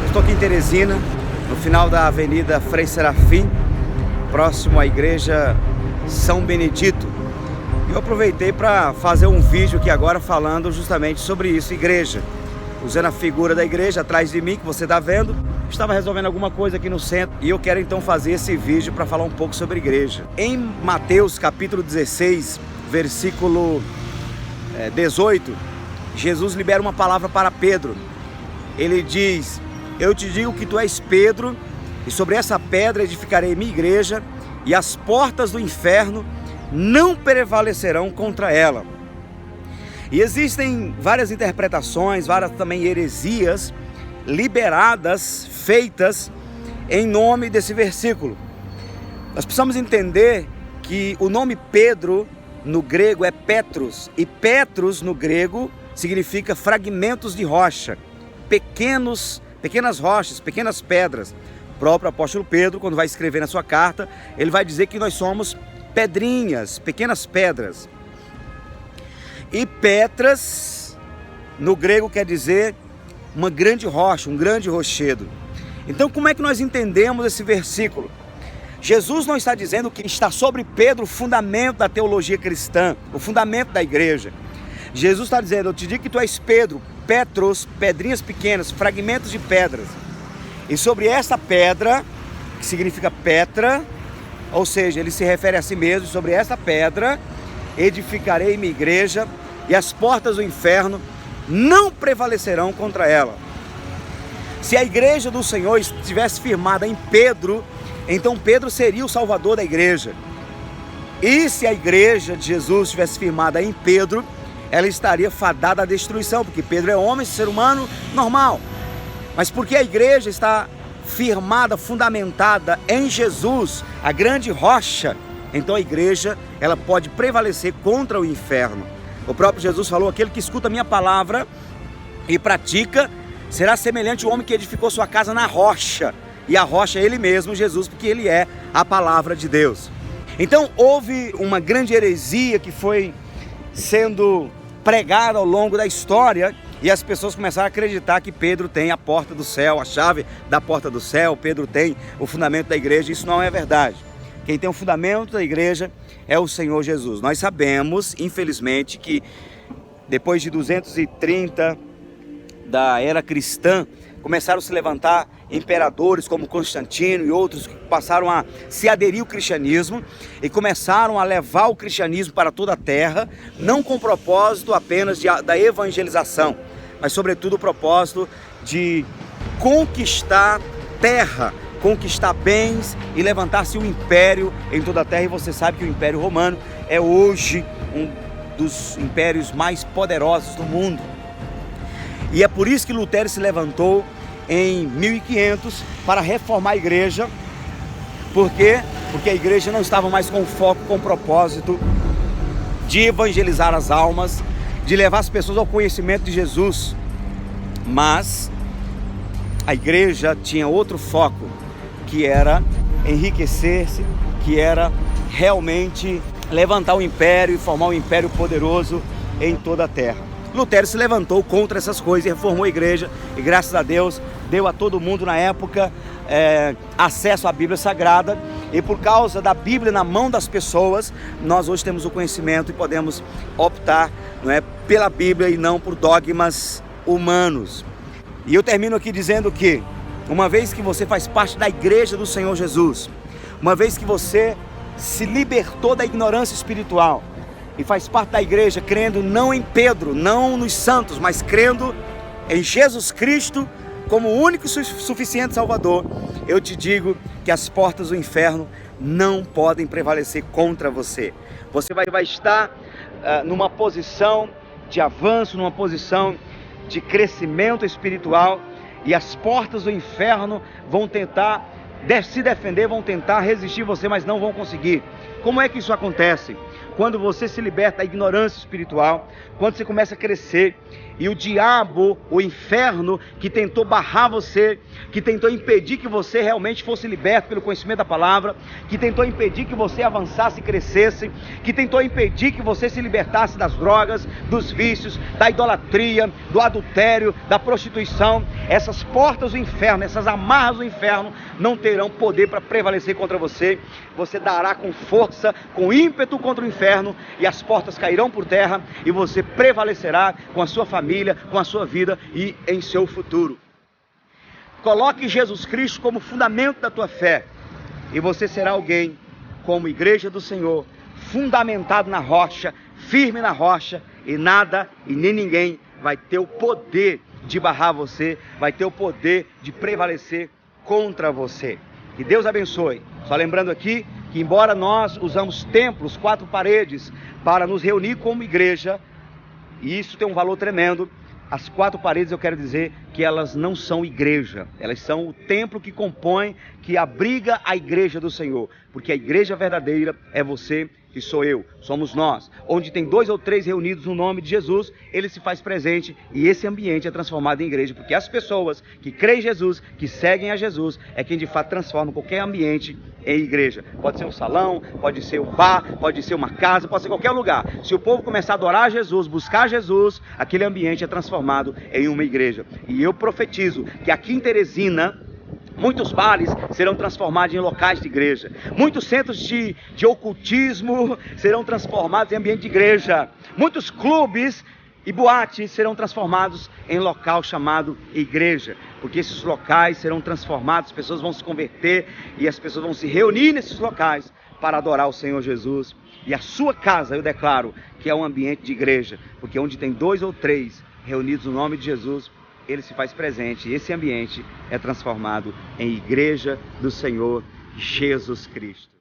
Estou aqui em Teresina, no final da Avenida Frei Serafim, próximo à Igreja São Benedito. E eu aproveitei para fazer um vídeo aqui agora falando justamente sobre isso, igreja. Usando a figura da igreja atrás de mim, que você está vendo. Estava resolvendo alguma coisa aqui no centro e eu quero então fazer esse vídeo para falar um pouco sobre igreja. Em Mateus capítulo 16, versículo 18, Jesus libera uma palavra para Pedro. Ele diz: eu te digo que tu és Pedro, e sobre essa pedra edificarei minha igreja, e as portas do inferno não prevalecerão contra ela. E existem várias interpretações, várias também heresias liberadas, feitas em nome desse versículo. Nós precisamos entender que o nome Pedro no grego é Petros, e Petros no grego significa fragmentos de rocha, pequenas rochas, pequenas pedras. O próprio apóstolo Pedro, quando vai escrever na sua carta, ele vai dizer que nós somos pedrinhas, pequenas pedras. E Petras no grego quer dizer uma grande rocha, um grande rochedo. Então, como é que nós entendemos esse versículo? Jesus não está dizendo que está sobre Pedro o fundamento da teologia cristã, o fundamento da igreja. Jesus está dizendo: eu te digo que tu és Pedro, Petros, pedrinhas pequenas, fragmentos de pedras. E sobre essa pedra, que significa Petra, ou seja, ele se refere a si mesmo, sobre essa pedra edificarei minha igreja, e as portas do inferno não prevalecerão contra ela. Se a igreja do Senhor estivesse firmada em Pedro, então Pedro seria o salvador da igreja. E se a igreja de Jesus estivesse firmada em Pedro, ela estaria fadada à destruição, porque Pedro é homem, ser humano normal. Mas porque a igreja está firmada, fundamentada em Jesus, a grande rocha, então a igreja ela pode prevalecer contra o inferno. O próprio Jesus falou: aquele que escuta a minha palavra e pratica será semelhante ao homem que edificou sua casa na rocha. E a rocha é ele mesmo, Jesus, porque ele é a palavra de Deus. Então houve uma grande heresia que foi sendo pregada ao longo da história, e as pessoas começaram a acreditar que Pedro tem a porta do céu, a chave da porta do céu, Pedro tem o fundamento da igreja. Isso não é verdade. Quem tem o fundamento da igreja é o Senhor Jesus. Nós sabemos, infelizmente, que depois de 230 da era cristã, começaram a se levantar imperadores como Constantino e outros que passaram a se aderir ao cristianismo e começaram a levar o cristianismo para toda a terra, não com o propósito apenas da evangelização, mas sobretudo o propósito de conquistar terra, conquistar bens e levantar-se um império em toda a terra. E você sabe que o Império Romano é hoje um dos impérios mais poderosos do mundo. E é por isso que Lutero se levantou em 1500 para reformar a igreja. Por quê? Porque a igreja não estava mais com foco, com o propósito de evangelizar as almas, de levar as pessoas ao conhecimento de Jesus. Mas a igreja tinha outro foco, que era enriquecer-se, que era realmente levantar um império e formar um império poderoso em toda a terra. Lutero se levantou contra essas coisas e reformou a igreja, e graças a Deus deu a todo mundo na época acesso à Bíblia Sagrada, e por causa da Bíblia na mão das pessoas, nós hoje temos o conhecimento e podemos optar, não é, pela Bíblia e não por dogmas humanos. E eu termino aqui dizendo que, uma vez que você faz parte da igreja do Senhor Jesus, uma vez que você se libertou da ignorância espiritual e faz parte da igreja, crendo não em Pedro, não nos santos, mas crendo em Jesus Cristo como o único e suficiente Salvador, eu te digo que as portas do inferno não podem prevalecer contra você. Você vai estar numa posição de avanço, numa posição de crescimento espiritual, e as portas do inferno vão tentar se defender, vão tentar resistir você, mas não vão conseguir. Como é que isso acontece? Quando você se liberta da ignorância espiritual, quando você começa a crescer E o diabo, o inferno, que tentou barrar você, que tentou impedir que você realmente fosse liberto pelo conhecimento da palavra, que tentou impedir que você avançasse e crescesse, que tentou impedir que você se libertasse das drogas, dos vícios, da idolatria, do adultério, da prostituição. Essas portas do inferno, essas amarras do inferno não terão poder para prevalecer contra você. Você dará com força, com ímpeto contra o inferno, e as portas cairão por terra, e você prevalecerá com a sua família, com a sua vida e em seu futuro. Coloque Jesus Cristo como fundamento da tua fé, e você será alguém, como igreja do Senhor, fundamentado na rocha, firme na rocha, e nada e nem ninguém vai ter o poder de barrar você, vai ter o poder de prevalecer contra você. Que Deus abençoe. Só lembrando aqui que, embora nós usamos templos, 4 paredes, para nos reunir como igreja, e isso tem um valor tremendo, as 4 paredes, eu quero dizer que elas não são igreja, elas são o templo que compõe, que abriga a igreja do Senhor, porque a igreja verdadeira é você e sou eu, somos nós. Onde tem 2 ou 3 reunidos no nome de Jesus, ele se faz presente, e esse ambiente é transformado em igreja, porque as pessoas que creem em Jesus, que seguem a Jesus, é quem de fato transforma qualquer ambiente em igreja. Pode ser um salão, pode ser um bar, pode ser uma casa, pode ser qualquer lugar. Se o povo começar a adorar Jesus, buscar Jesus, aquele ambiente é transformado em uma igreja. E eu profetizo que aqui em Teresina, muitos bares serão transformados em locais de igreja. Muitos centros de ocultismo serão transformados em ambiente de igreja. Muitos clubes e boates serão transformados em local chamado igreja. Porque esses locais serão transformados, as pessoas vão se converter e as pessoas vão se reunir nesses locais para adorar o Senhor Jesus. E a sua casa, eu declaro, que é um ambiente de igreja. Porque onde tem 2 ou 3 reunidos no nome de Jesus, ele se faz presente, e esse ambiente é transformado em igreja do Senhor Jesus Cristo.